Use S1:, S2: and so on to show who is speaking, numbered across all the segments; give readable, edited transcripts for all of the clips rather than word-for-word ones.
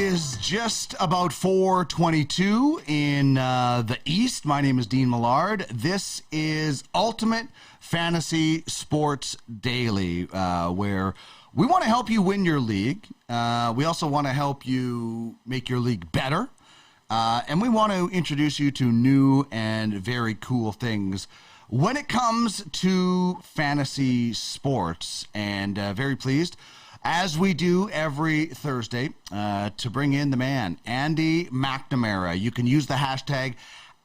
S1: is just about 4:22 in the East. My name is Dean Millard. This is Ultimate Fantasy Sports Daily, where we want to help you win your league. We also want to help you make your league better. And we want to introduce you to new and very cool things when it comes to fantasy sports. And very pleased, as we do every Thursday, to bring in the man, Andy McNamara. You can use the hashtag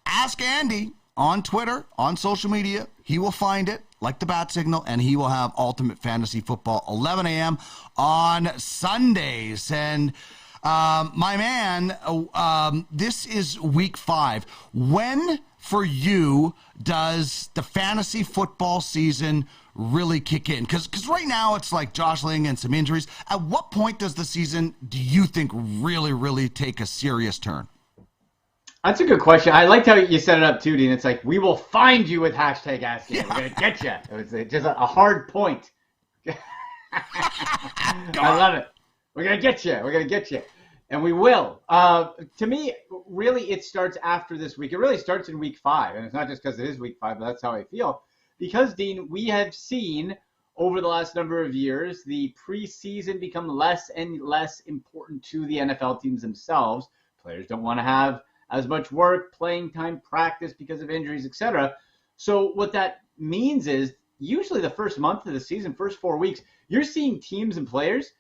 S1: AskAndy on Twitter, on social media. He will find it, like the bat signal, and he will have Ultimate Fantasy Football 11 a.m. on Sundays. And my man, this is week 5. When, for you, does the fantasy football season really kick in? Because right now it's like jostling and some injuries. At what point does the season, do you think, really take a serious turn?
S2: That's a good question. I liked how you set it up too, Dean. It's like, we will find you with hashtag AskAndy. Yeah. We're going to get you. It was just a hard point. I love it. We're going to get you. We're going to get you. And we will. To me, really, it starts after this week. It really starts in week 5. And it's not just because it is week 5, but that's how I feel. Because, Dean, we have seen over the last number of years the preseason become less and less important to the NFL teams themselves. Players don't want to have as much work, playing time, practice because of injuries, etc. So what that means is usually the first month of the season, first 4 weeks, you're seeing teams and players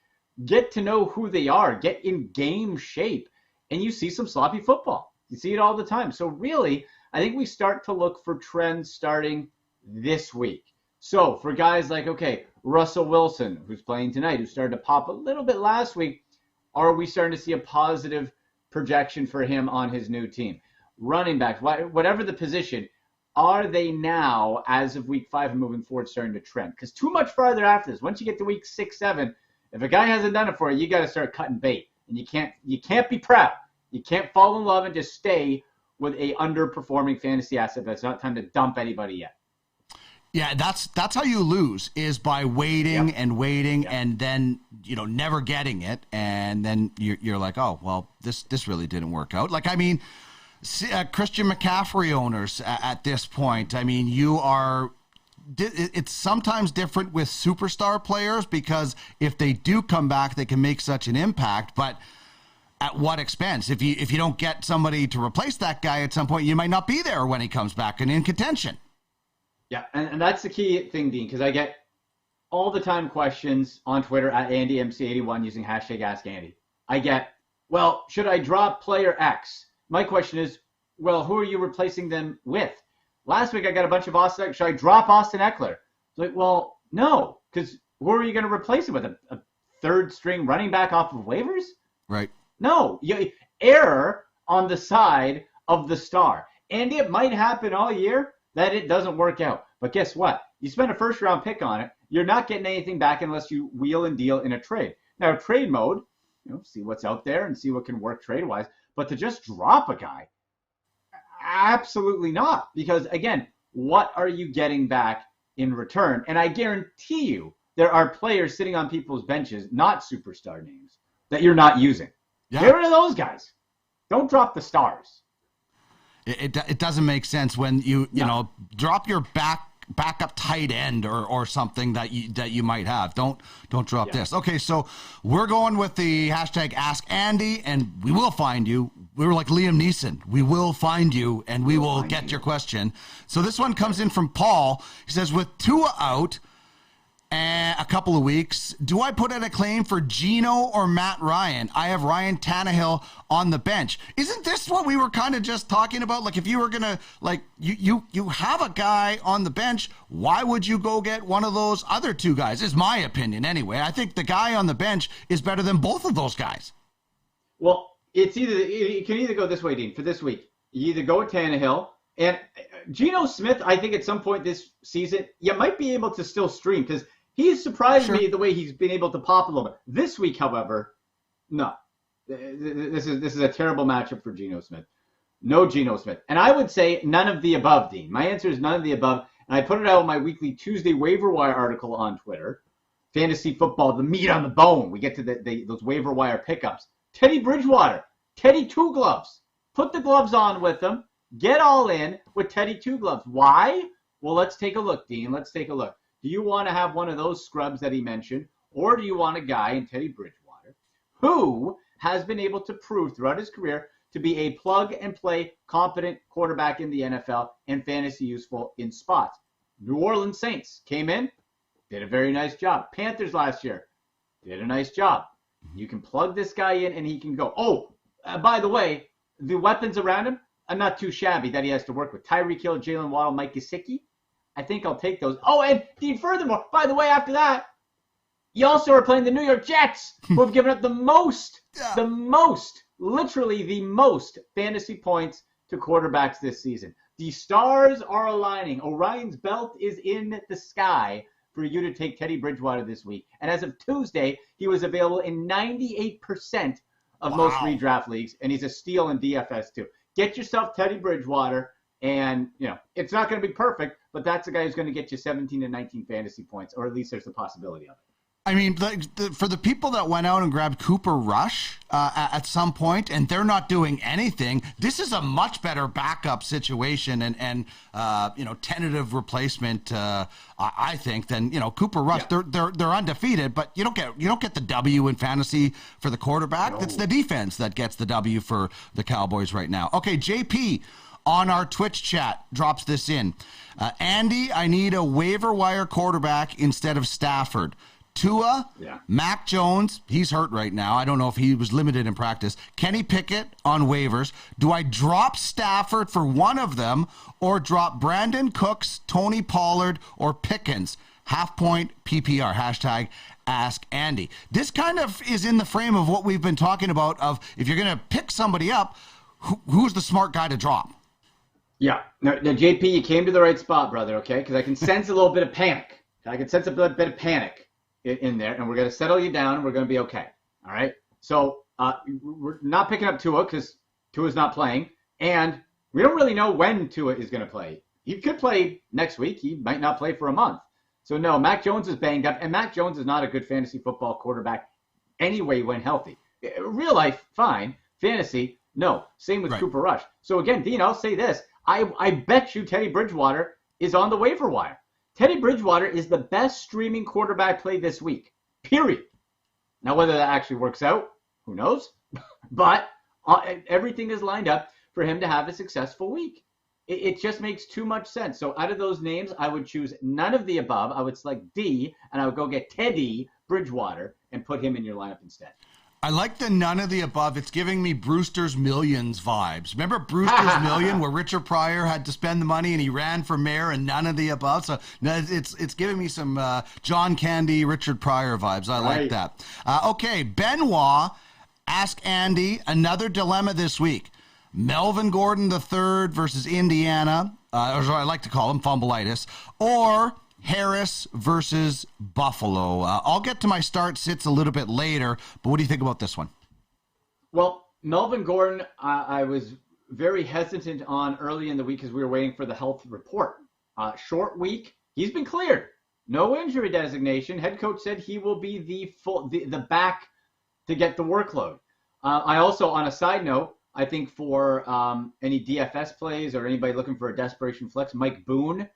S2: get to know who they are, get in game shape, and you see some sloppy football. You see it all the time. So really, I think we start to look for trends starting this week. So for guys like, okay, Russell Wilson, who's playing tonight, who started to pop a little bit last week, are we starting to see a positive projection for him on his new team? Running backs, whatever the position, are they now, as of week 5 and moving forward, starting to trend? Because too much farther after this, once you get to week 6, 7, if a guy hasn't done it for you, you got to start cutting bait. And you can't be proud. You can't fall in love and just stay with a underperforming fantasy asset that's not time to dump anybody yet.
S1: Yeah, that's how you lose, is by waiting and waiting and then, never getting it. And then you're like, oh, well, this really didn't work out. Like, I mean, Christian McCaffrey owners at this point, I mean, it's sometimes different with superstar players, because if they do come back, they can make such an impact. But at what expense? If you don't get somebody to replace that guy at some point, you might not be there when he comes back and in contention.
S2: Yeah, and that's the key thing, Dean, because I get all the time questions on Twitter at AndyMC81 using hashtag AskAndy. I get, well, should I drop player X? My question is, well, who are you replacing them with? Last week I got a bunch of Austin. Should I drop Austin Eckler? It's like, well, no, because who are you going to replace him with? A third-string running back off of waivers?
S1: Right.
S2: No, you err on the side of the star. And it might happen all year that it doesn't work out. But guess what? You spend a first-round pick on it. You're not getting anything back unless you wheel and deal in a trade. Now, trade mode, see what's out there and see what can work trade-wise. But to just drop a guy, absolutely not. Because, again, what are you getting back in return? And I guarantee you there are players sitting on people's benches, not superstar names, that you're not using. Yeah. Get rid of those guys. Don't drop the stars.
S1: It doesn't make sense when you drop your backup tight end or something that you might have. Don't drop this. Okay, so we're going with the hashtag AskAndy, and we will find you. We were like Liam Neeson. We will find you, and we will get your question. So this one comes in from Paul. He says, with Tua out a couple of weeks, do I put in a claim for Geno or Matt Ryan? I have Ryan Tannehill on the bench. Isn't this what we were kind of just talking about? Like, if you were going to, like, you have a guy on the bench, why would you go get one of those other two guys? Is my opinion anyway. I think the guy on the bench is better than both of those guys.
S2: Well, it can either go this way, Dean, for this week. You either go with Tannehill, and Geno Smith, I think at some point this season, you might be able to still stream, because he's surprised me the way he's been able to pop a little bit. This week, however, no. This is a terrible matchup for Geno Smith. No Geno Smith. And I would say none of the above, Dean. My answer is none of the above. And I put it out in my weekly Tuesday waiver wire article on Twitter. Fantasy football, the meat on the bone. We get to those waiver wire pickups. Teddy Bridgewater. Teddy Two Gloves. Put the gloves on with him. Get all in with Teddy Two Gloves. Why? Well, let's take a look, Dean. Let's take a look. Do you want to have one of those scrubs that he mentioned, or do you want a guy in Teddy Bridgewater who has been able to prove throughout his career to be a plug-and-play competent quarterback in the NFL and fantasy useful in spots? New Orleans Saints came in, did a very nice job. Panthers last year did a nice job. You can plug this guy in and he can go. Oh, by the way, the weapons around him are not too shabby that he has to work with. Tyreek Hill, Jalen Waddle, Mike Gesicki. I think I'll take those. Oh, and Dean, furthermore, by the way, after that, you also are playing the New York Jets, who have given up the most, literally the most fantasy points to quarterbacks this season. The stars are aligning. Orion's belt is in the sky for you to take Teddy Bridgewater this week. And as of Tuesday, he was available in 98% of most redraft leagues, and he's a steal in DFS too. Get yourself Teddy Bridgewater, and it's not going to be perfect, but that's a guy who's going to get you 17 to 19 fantasy points, or at least there's a possibility of it.
S1: I mean, for the people that went out and grabbed Cooper Rush at some point, and they're not doing anything, this is a much better backup situation and tentative replacement. I think than Cooper Rush. Yeah. They're undefeated, but you don't get the W in fantasy for the quarterback. No. It's the defense that gets the W for the Cowboys right now. Okay, JP on our Twitch chat drops this in. Andy, I need a waiver wire quarterback instead of Stafford. Tua, Mac Jones, he's hurt right now. I don't know if he was limited in practice. Kenny Pickett on waivers. Do I drop Stafford for one of them or drop Brandon Cooks, Tony Pollard, or Pickens? Half-point PPR, hashtag Ask Andy. This kind of is in the frame of what we've been talking about of if you're going to pick somebody up, who's the smart guy to drop?
S2: Yeah. Now, JP, you came to the right spot, brother, okay? Because I can sense a little bit of panic. I can sense a bit of panic in there, and we're going to settle you down, and we're going to be okay. All right? So we're not picking up Tua because Tua's not playing, and we don't really know when Tua is going to play. He could play next week. He might not play for a month. So, no, Mac Jones is banged up, and Mac Jones is not a good fantasy football quarterback anyway when healthy. Real life, fine. Fantasy, no. Same with Cooper Rush. So, again, Dean, I'll say this. I bet you Teddy Bridgewater is on the waiver wire. Teddy Bridgewater is the best streaming quarterback play this week, period. Now, whether that actually works out, who knows? But everything is lined up for him to have a successful week. It just makes too much sense. So out of those names, I would choose none of the above. I would select D, and I would go get Teddy Bridgewater and put him in your lineup instead.
S1: I like the none of the above. It's giving me Brewster's Millions vibes. Remember Brewster's Million, where Richard Pryor had to spend the money and he ran for mayor, and none of the above? So it's giving me some John Candy, Richard Pryor vibes. I like that. Okay, Benoit, Ask Andy, another dilemma this week. Melvin Gordon III versus Indiana, or I like to call him fumbleitis, or Harris versus Buffalo. I'll get to my start sits a little bit later, but what do you think about this one?
S2: Well, Melvin Gordon, I was very hesitant on early in the week because we were waiting for the health report. Short week, he's been cleared. No injury designation. Head coach said he will be the back to get the workload. I also, on a side note, I think for any DFS plays or anybody looking for a desperation flex, Mike Boone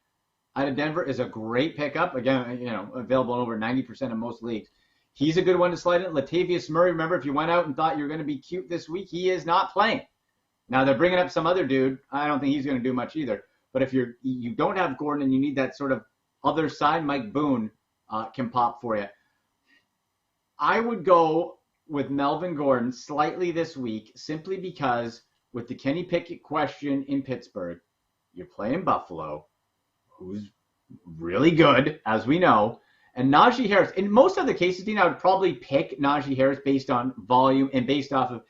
S2: out of Denver is a great pickup. Again, available in over 90% of most leagues. He's a good one to slide in. Latavius Murray, remember, if you went out and thought you were going to be cute this week, he is not playing. Now, they're bringing up some other dude. I don't think he's going to do much either. But if you don't have Gordon and you need that sort of other side, Mike Boone can pop for you. I would go with Melvin Gordon slightly this week simply because with the Kenny Pickett question in Pittsburgh, you're playing Buffalo, who's really good, as we know, and Najee Harris. In most other cases, Dean, I would probably pick Najee Harris based on volume and based off of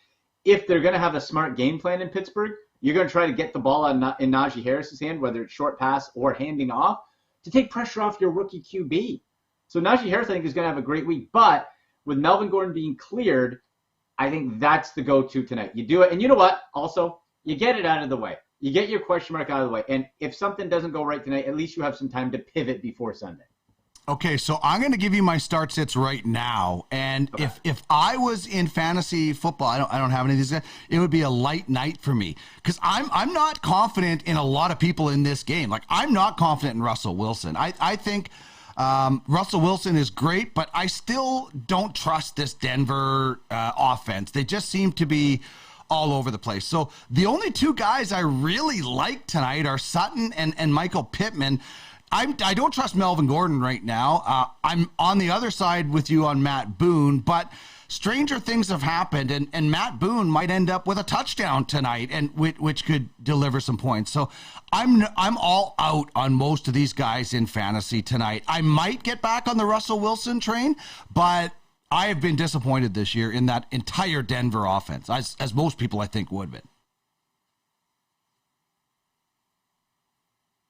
S2: if they're going to have a smart game plan in Pittsburgh, you're going to try to get the ball in Najee Harris's hand, whether it's short pass or handing off, to take pressure off your rookie QB. So Najee Harris, I think, is going to have a great week. But with Melvin Gordon being cleared, I think that's the go-to tonight. You do it. And you know what? Also, you get it out of the way. You get your question mark out of the way. And if something doesn't go right tonight, at least you have some time to pivot before Sunday.
S1: Okay, so I'm going to give you my start sits right now, and
S2: Okay.
S1: if I was in fantasy football, I don't have any of these guys. It would be a light night for me because I'm not confident in a lot of people in this game. Like I'm not confident in Russell Wilson. I think Russell Wilson is great, but I still don't trust this Denver offense. They just seem to be all over the place. So the only two guys I really like tonight are Sutton and Michael Pittman. I don't trust Melvin Gordon right now. I'm on the other side with you on Matt Boone, but stranger things have happened, and Matt Boone might end up with a touchdown tonight, and which could deliver some points. So I'm all out on most of these guys in fantasy tonight. I might get back on the Russell Wilson train, but I have been disappointed this year in that entire Denver offense, as most people I think would be.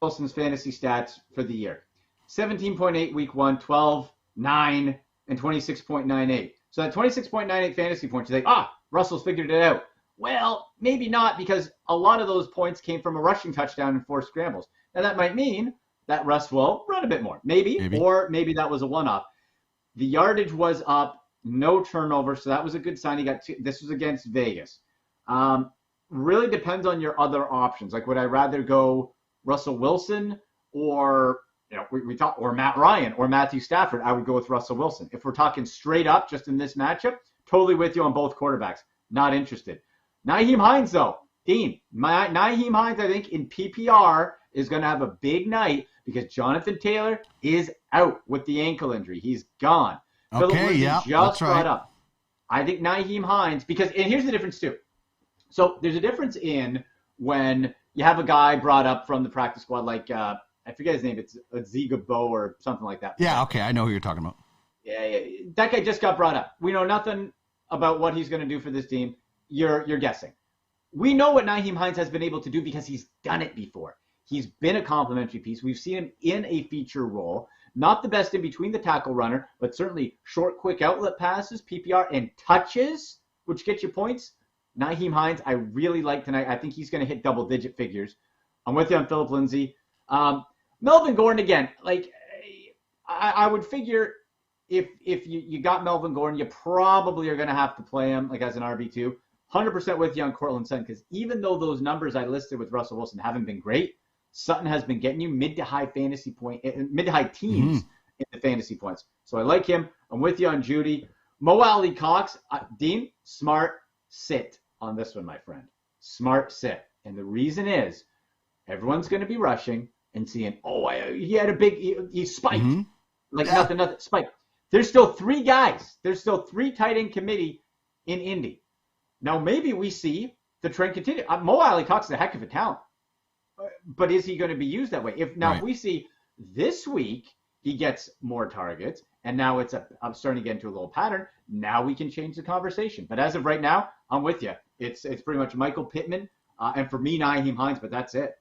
S2: Wilson's fantasy stats for the year. 17.8 week 1, 12, 9, and 26.98. So that 26.98 fantasy points, you think, Russell's figured it out. Well, maybe not, because a lot of those points came from a rushing touchdown and 4 scrambles. Now that might mean that Russ will run a bit more. Maybe. Or maybe that was a one-off. The yardage was up, no turnover, so that was a good sign. He got this was against Vegas. Really depends on your other options. Like, would I rather go Russell Wilson or or Matt Ryan or Matthew Stafford? I would go with Russell Wilson. If we're talking straight up just in this matchup, totally with you on both quarterbacks. Not interested. Nyheim Hines, though. Dean, Nyheim Hines, I think, in PPR is going to have a big night because Jonathan Taylor is out with the ankle injury. He's gone.
S1: Okay, yeah,
S2: just brought up. I think Nyheim Hines, and here's the difference too. So there's a difference in when you have a guy brought up from the practice squad, like I forget his name. It's Zigabo or something like that.
S1: Yeah, okay, I know who you're talking about.
S2: Yeah, that guy just got brought up. We know nothing about what he's going to do for this team. You're guessing. We know what Nyheim Hines has been able to do because he's done it before. He's been a complimentary piece. We've seen him in a feature role. Not the best in between the tackle runner, but certainly short, quick outlet passes, PPR, and touches, which get you points. Nyheim Hines, I really like tonight. I think he's going to hit double-digit figures. I'm with you on Phillip Lindsay. Melvin Gordon, again, like I would figure if you got Melvin Gordon, you probably are going to have to play him like as an RB2. 100% with you on Cortland Sutton, because even though those numbers I listed with Russell Wilson haven't been great, Sutton has been getting you mid to high teens in the fantasy points. So I like him. I'm with you on Judy. Mo Alley Cox, Dean, smart sit on this one, my friend. Smart sit. And the reason is everyone's going to be rushing and seeing, he had a big, he spiked. Nothing, spiked. There's still 3 guys. There's still 3 tight end committee in Indy. Now, maybe we see the trend continue. Mo Alley Cox is a heck of a talent. But is he going to be used that way? If we see this week he gets more targets, and now I'm starting to get into a little pattern, now we can change the conversation. But as of right now, I'm with you. It's pretty much Michael Pittman, and for me, Nyheim Hines, but that's it.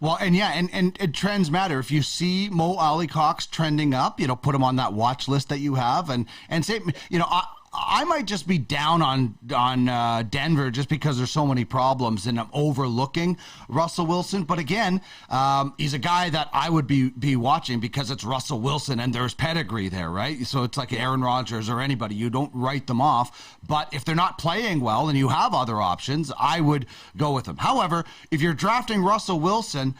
S1: Well, and trends matter. If you see Mo Alley Cox trending up, put him on that watch list that you have, and say, I might just be down on Denver just because there's so many problems and I'm overlooking Russell Wilson. But again, he's a guy that I would be watching because it's Russell Wilson and there's pedigree there, right? So it's like Aaron Rodgers or anybody. You don't write them off. But if they're not playing well and you have other options, I would go with them. However, if you're drafting Russell Wilson,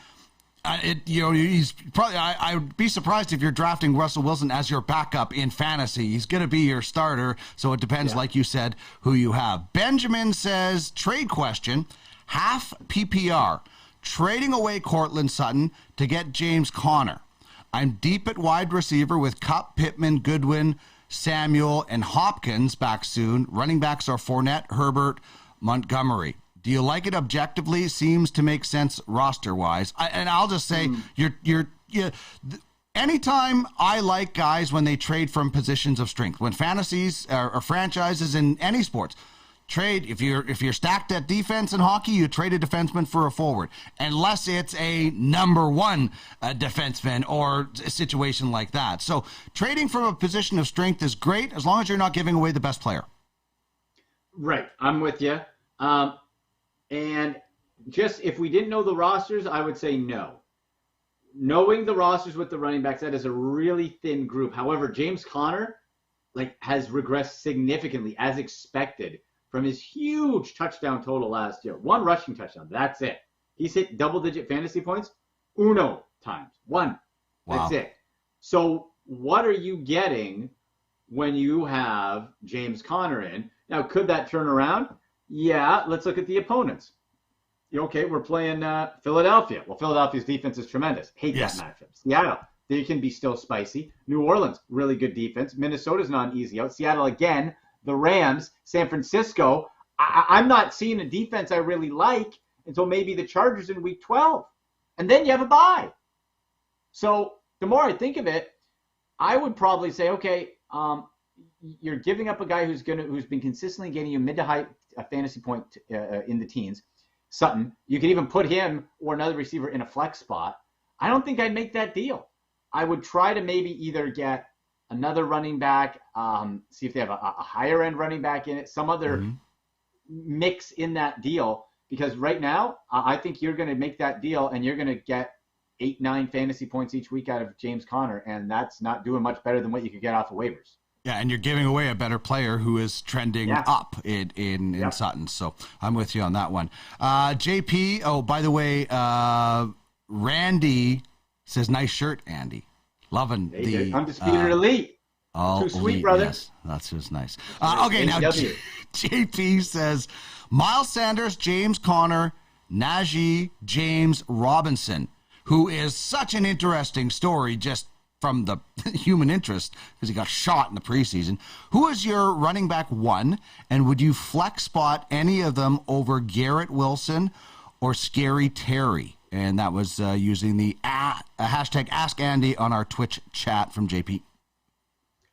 S1: he's probably. I would be surprised if you're drafting Russell Wilson as your backup in fantasy. He's going to be your starter, so it depends, like you said, who you have. Benjamin says, trade question, half PPR, trading away Cortland Sutton to get James Conner. I'm deep at wide receiver with Kupp, Pittman, Goodwin, Samuel, and Hopkins back soon. Running backs are Fournette, Herbert, Montgomery. Do you like it objectively? Seems to make sense roster-wise. And I'll just say, anytime I like guys when they trade from positions of strength, when fantasies or franchises in any sports trade, if you're stacked at defense in hockey, you trade a defenseman for a forward, unless it's a number one defenseman or a situation like that. So trading from a position of strength is great as long as you're not giving away the best player.
S2: Right, I'm with you. And just if we didn't know the rosters, I would say no. knowing the rosters with the running backs, that is a really thin group. However, James Conner has regressed significantly as expected from his huge touchdown total last year. 1 rushing touchdown. That's it. He's hit double-digit fantasy points uno times. 1.
S1: Wow.
S2: That's it. So what are you getting when you have James Conner in? Now, could that turn around? Yeah, let's look at the opponents. Okay, we're playing Philadelphia. Well, Philadelphia's defense is tremendous. Hate that matchup. Seattle, they can be still spicy. New Orleans, really good defense. Minnesota's not an easy out. Seattle again. The Rams, San Francisco. I'm not seeing a defense I really like until maybe the Chargers in Week 12. And then you have a bye. So the more I think of it, I would probably say, okay, you're giving up a guy who's been consistently getting you mid to high fantasy point in the teens. Sutton, you could even put him or another receiver in a flex spot. I don't think I'd make that deal. I would try to maybe either get another running back, see if they have a higher end running back in it, some other mix in that deal. Because right now, I think you're going to make that deal and you're going to get 8-9 fantasy points each week out of James Conner, and that's not doing much better than what you could get off of waivers.
S1: Yeah, and you're giving away a better player who is trending up in Sutton. So I'm with you on that one. JP, oh, by the way, Randy says, nice shirt, Andy. Loving the
S2: Undisputed Elite.
S1: Oh,
S2: too sweet,
S1: elite,
S2: brother.
S1: Yes, that's just nice. Okay, now JP says, Miles Sanders, James Conner, Najee, James Robinson, who is such an interesting story just from the human interest because he got shot in the preseason. Who is your running back 1, and would you flex spot any of them over Garrett Wilson or Scary Terry? And that was using the hashtag Ask Andy on our Twitch chat from JP.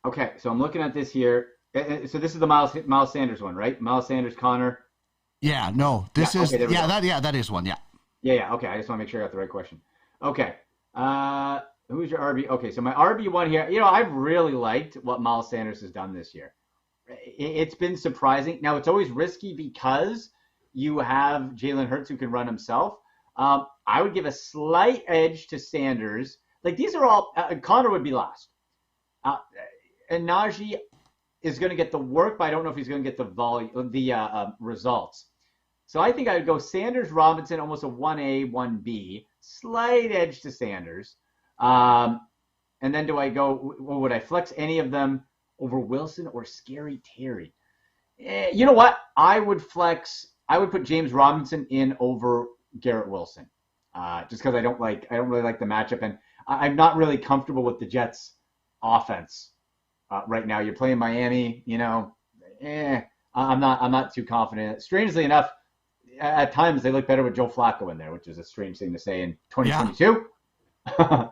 S2: Okay, so I'm looking at this here. So this is the Miles Sanders one, right? Miles Sanders, Connor.
S1: Yeah, no, this is
S2: okay,
S1: that is one. Yeah.
S2: Yeah. Okay, I just want to make sure I got the right question. Okay. Who's your RB? Okay, so my RB1 here, I've really liked what Miles Sanders has done this year. It's been surprising. Now, it's always risky because you have Jalen Hurts who can run himself. I would give a slight edge to Sanders. These are all, Connor would be last. And Najee is going to get the work, but I don't know if he's going to get the results. So I think I would go Sanders, Robinson, almost a 1A, 1B, slight edge to Sanders. And then would I flex any of them over Wilson or Scary Terry? You know what? I would put James Robinson in over Garrett Wilson, just because I don't really like the matchup, and I'm not really comfortable with the Jets' offense right now. You're playing Miami, I'm not too confident. Strangely enough, at times they look better with Joe Flacco in there, which is a strange thing to say in 2022. Yeah.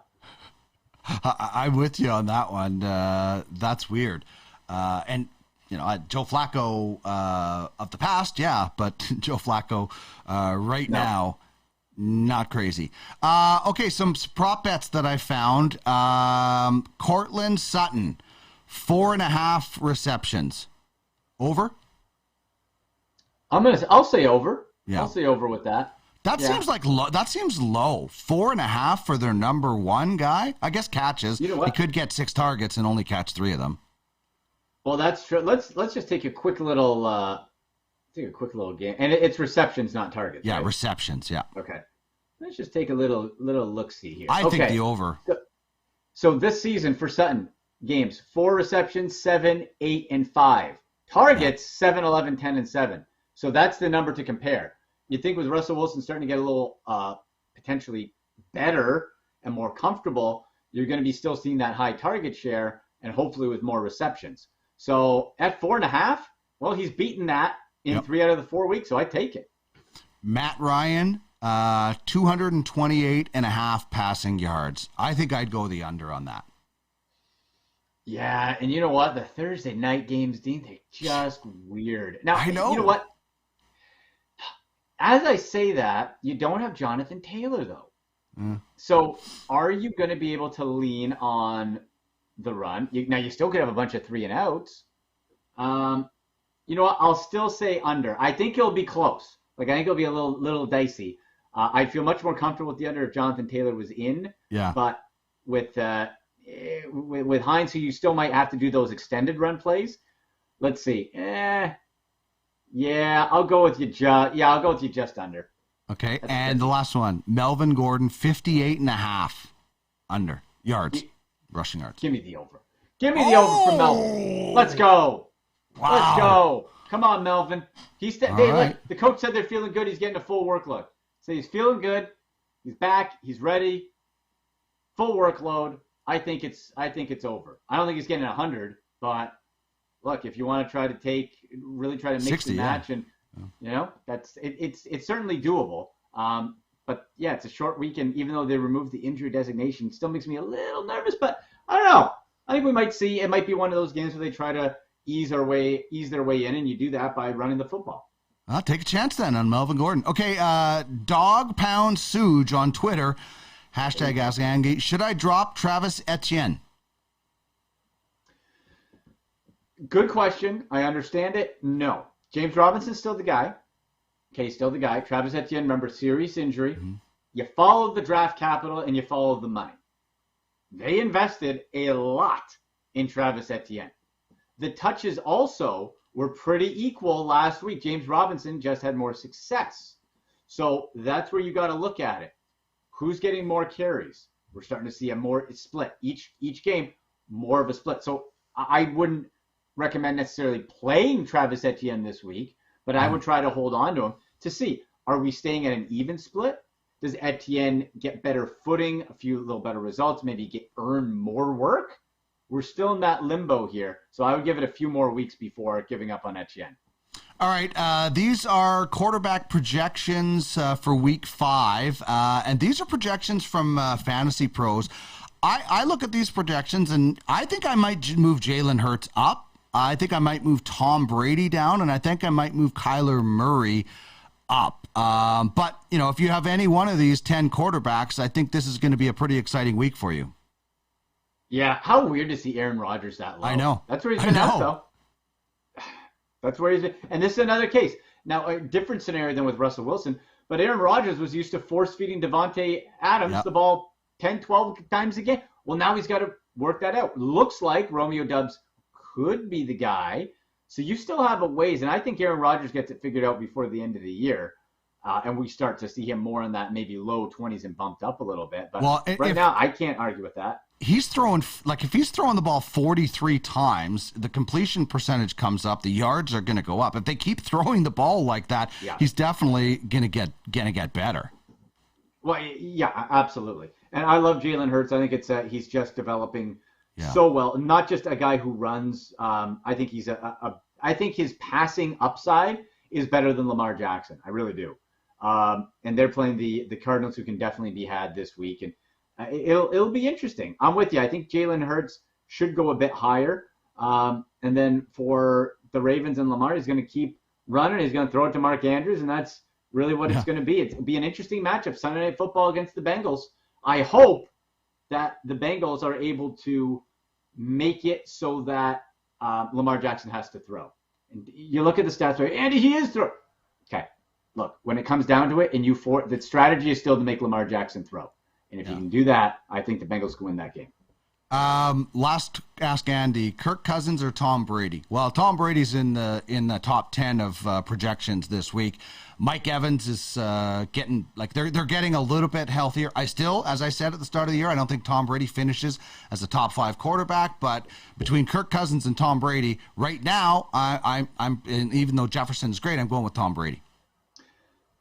S1: I'm with you on that one. That's weird. And Joe Flacco of the past, yeah, but Joe Flacco now, not crazy. Okay, some prop bets that I found. Cortland Sutton, 4.5 receptions. Over?
S2: I'll say over.
S1: Yeah.
S2: I'll say over with that.
S1: That seems like low. That seems low. 4.5 for their number 1 guy. I guess catches. You know what? He could get 6 targets and only catch 3 of them.
S2: Well, that's true. Let's just take a quick little game, and it's receptions, not targets.
S1: Yeah,
S2: right?
S1: Receptions. Yeah.
S2: Okay. Let's just take a little look-see here.
S1: I think the over.
S2: So this season for Sutton, games 4 receptions, 7, 8, and 5. Targets 7, 11, 10, and 7. So that's the number to compare. You think with Russell Wilson starting to get a little potentially better and more comfortable, you're going to be still seeing that high target share and hopefully with more receptions. So at 4.5, well, he's beaten that in 3 out of the 4 weeks, so I take it.
S1: Matt Ryan, 228.5 passing yards. I think I'd go the under on that.
S2: Yeah, and you know what? The Thursday night games, Dean, they're just weird. Now,
S1: I know.
S2: You know what? As I say that, you don't have Jonathan Taylor, though. So are you going to be able to lean on the run? Now, you still could have a bunch of 3 and outs. You know what? I'll still say under. I think it'll be close. I think it'll be a little dicey. I'd feel much more comfortable with the under if Jonathan Taylor was in.
S1: Yeah.
S2: But with Hines, who you still might have to do those extended run plays. Let's see. Yeah, I'll go with you. I'll go with you just under.
S1: Okay, and the last one, Melvin Gordon, 58.5 under yards, rushing yards.
S2: Give me the over. Give me the over for Melvin. Let's go.
S1: Wow.
S2: Let's go. Come on, Melvin.
S1: Right.
S2: Look, the coach said they're feeling good. He's getting a full workload. So he's feeling good. He's back. He's ready. Full workload. I think it's over. I don't think he's getting 100, but look, if you want to really try to mix
S1: 60,
S2: and match, and it's certainly doable. But yeah, it's a short weekend. Even though they removed the injury designation, it still makes me a little nervous. But I don't know. I think we might see. It might be one of those games where they try to ease their way in, and you do that by running the football.
S1: I'll take a chance then on Melvin Gordon. Okay, Dog Pound Suge on Twitter, hashtag Ask Angie. Should I drop Travis Etienne?
S2: Good question. I understand it. No. James Robinson's still the guy. Okay, still the guy. Travis Etienne, remember, serious injury. Mm-hmm. You follow the draft capital and you follow the money. They invested a lot in Travis Etienne. The touches also were pretty equal last week. James Robinson just had more success. So that's where you got to look at it. Who's getting more carries? We're starting to see a more split. Each game, more of a split. So I wouldn't recommend necessarily playing Travis Etienne this week, but I would try to hold on to him to see, are we staying at an even split? Does Etienne get better footing, a few little better results, maybe earn more work? We're still in that limbo here, so I would give it a few more weeks before giving up on Etienne.
S1: All right, these are quarterback projections for Week 5, and these are projections from Fantasy Pros. I look at these projections, and I think I might move Jalen Hurts up. I think I might move Tom Brady down, and I think I might move Kyler Murray up. But, if you have any one of these 10 quarterbacks, I think this is going to be a pretty exciting week for you.
S2: Yeah, how weird to see Aaron Rodgers that low.
S1: I know.
S2: That's where he's been at, though. That's where he's been. And this is another case. Now, a different scenario than with Russell Wilson, but Aaron Rodgers was used to force-feeding Devontae Adams the ball 10, 12 times a game. Well, now he's got to work that out. Looks like Romeo Doubs could be the guy. So you still have a ways, and I think Aaron Rodgers gets it figured out before the end of the year, and we start to see him more in that maybe low 20s and bumped up a little bit. But now, I can't argue with that.
S1: He's throwing, if he's throwing the ball 43 times, the completion percentage comes up, the yards are going to go up. If they keep throwing the ball like that, he's definitely going to get better.
S2: Well, yeah, absolutely. And I love Jalen Hurts. I think he's just developing so well. Not just a guy who runs. I think he's I think his passing upside is better than Lamar Jackson. I really do. And they're playing the Cardinals, who can definitely be had this week. And it'll be interesting. I'm with you. I think Jalen Hurts should go a bit higher. And then for the Ravens and Lamar, he's going to keep running. He's going to throw it to Mark Andrews, and that's really what it's going to be. It'll be an interesting matchup, Sunday Night Football against the Bengals. I hope that the Bengals are able to make it so that Lamar Jackson has to throw. And you look at the stats, right? Andy, he is throwing. Okay, look, when it comes down to it, and the strategy is still to make Lamar Jackson throw. And if you can do that, I think the Bengals can win that game.
S1: Last Ask Andy, Kirk Cousins or Tom Brady? Well, Tom Brady's in the top 10 of projections this week. Mike Evans is getting they're getting a little bit healthier. I still, as I said at the start of the year, I don't think Tom Brady finishes as a top 5 quarterback. But between Kirk Cousins and Tom Brady, right now, I'm and even though Jefferson's great, I'm going with Tom Brady.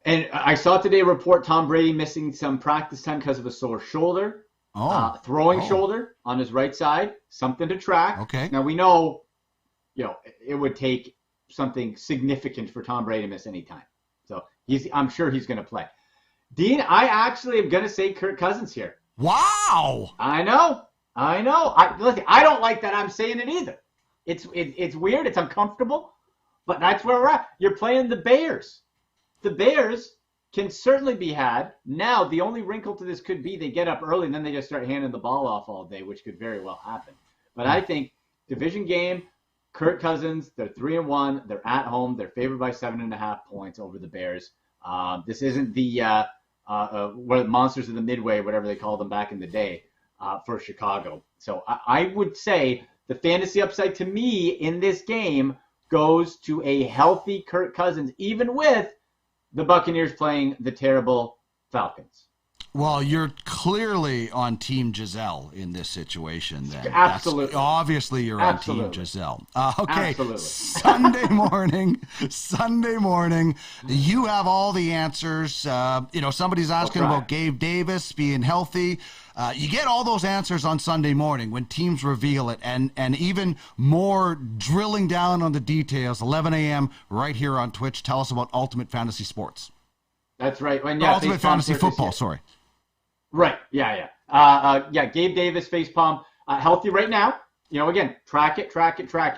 S2: And I saw today a report Tom Brady missing some practice time because of a sore shoulder. Throwing shoulder on his right side, something to track.
S1: Okay.
S2: Now we know, it would take something significant for Tom Brady to miss any time. So I'm sure he's going to play. Dean, I actually am going to say Kirk Cousins here.
S1: Wow.
S2: I know. Listen, I don't like that I'm saying it either. It's weird. It's uncomfortable, but that's where we're at. You're playing the Bears. The Bears can certainly be had. Now, the only wrinkle to this could be they get up early and then they just start handing the ball off all day, which could very well happen. But I think division game, Kirk Cousins, they're 3-1. They're at home. They're favored by 7.5 points over the Bears. This isn't the what Monsters of the Midway, whatever they called them back in the day, for Chicago. So I would say the fantasy upside to me in this game goes to a healthy Kirk Cousins, even with the Buccaneers playing the terrible Falcons.
S1: Well, you're clearly on Team Giselle in this situation. Then
S2: Absolutely,
S1: obviously you're on Team Giselle. Okay,
S2: Absolutely.
S1: Sunday morning, you have all the answers. Somebody's asking about Gabe Davis being healthy. You get all those answers on Sunday morning when teams reveal it, and even more drilling down on the details. 11 a.m. right here on Twitch. Tell us about Ultimate Fantasy Sports.
S2: That's right.
S1: Ultimate Fantasy Football. Sorry.
S2: Right. Yeah. Gabe Davis facepalm, healthy right now. Again, track it.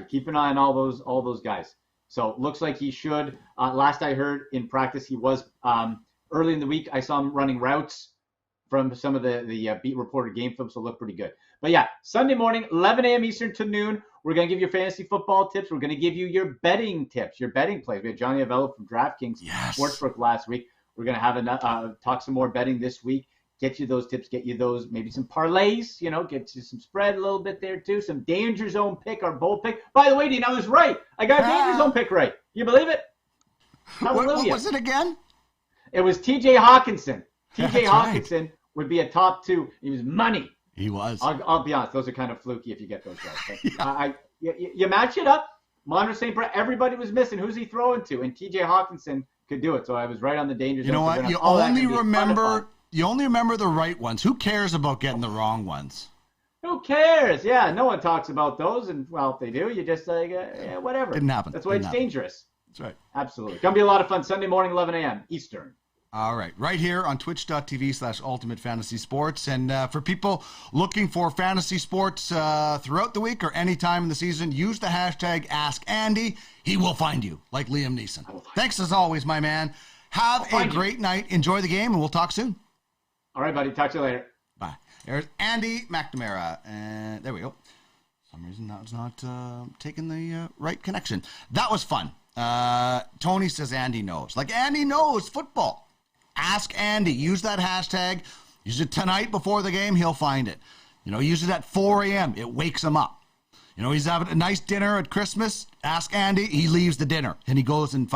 S2: Keep an eye on all those guys. So looks like he should. Last I heard in practice, he was early in the week. I saw him running routes from some of the beat reporter game film, so look pretty good. But yeah, Sunday morning, 11 a.m. Eastern to noon. We're going to give you fantasy football tips. We're going to give you your betting tips, your betting plays. We had Johnny Avello from DraftKings Sportsbook last week. We're going to have talk some more betting this week. Get you those tips, get you those, maybe some parlays, get you some spread a little bit there too, some danger zone pick, our bold pick. By the way, Dean, I was right. I got a danger zone pick right. You believe it? Hallelujah.
S1: What was it again?
S2: It was TJ Hawkinson. TJ Hawkinson would be a top 2. He was money.
S1: He was.
S2: I'll be honest. Those are kind of fluky if you get those right. You match it up. Monroe St. Brett, everybody was missing. Who's he throwing to? And TJ Hawkinson could do it. So I was right on the danger zone.
S1: You know what? You only remember the right ones. Who cares about getting the wrong ones?
S2: Who cares? Yeah, no one talks about those. And, well, if they do, you just whatever.
S1: Didn't happen.
S2: That's why it's dangerous.
S1: That's right.
S2: Absolutely. Going to be a lot of fun Sunday morning, 11 a.m. Eastern.
S1: All right. Right here on twitch.tv/Ultimate Fantasy Sports. And for people looking for fantasy sports throughout the week or any time in the season, use the hashtag AskAndy. He will find you, like Liam Neeson. Thanks as always, my man. Have a great night. Enjoy the game, and we'll talk soon.
S2: All right, buddy. Talk to you later.
S1: Bye. There's Andy McNamara. And there we go. For some reason, that was not taking the right connection. That was fun. Tony says Andy knows. Like, Andy knows football. Ask Andy. Use that hashtag. Use it tonight before the game. He'll find it. Use it at 4 a.m. It wakes him up. He's having a nice dinner at Christmas. Ask Andy. He leaves the dinner and he goes and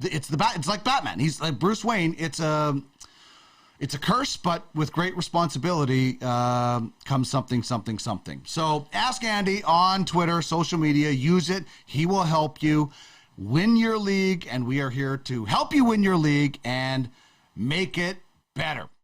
S1: it's like Batman. He's like Bruce Wayne. It's a curse, but with great responsibility comes something. So ask Andy on Twitter, social media. Use it. He will help you win your league, and we are here to help you win your league and make it better.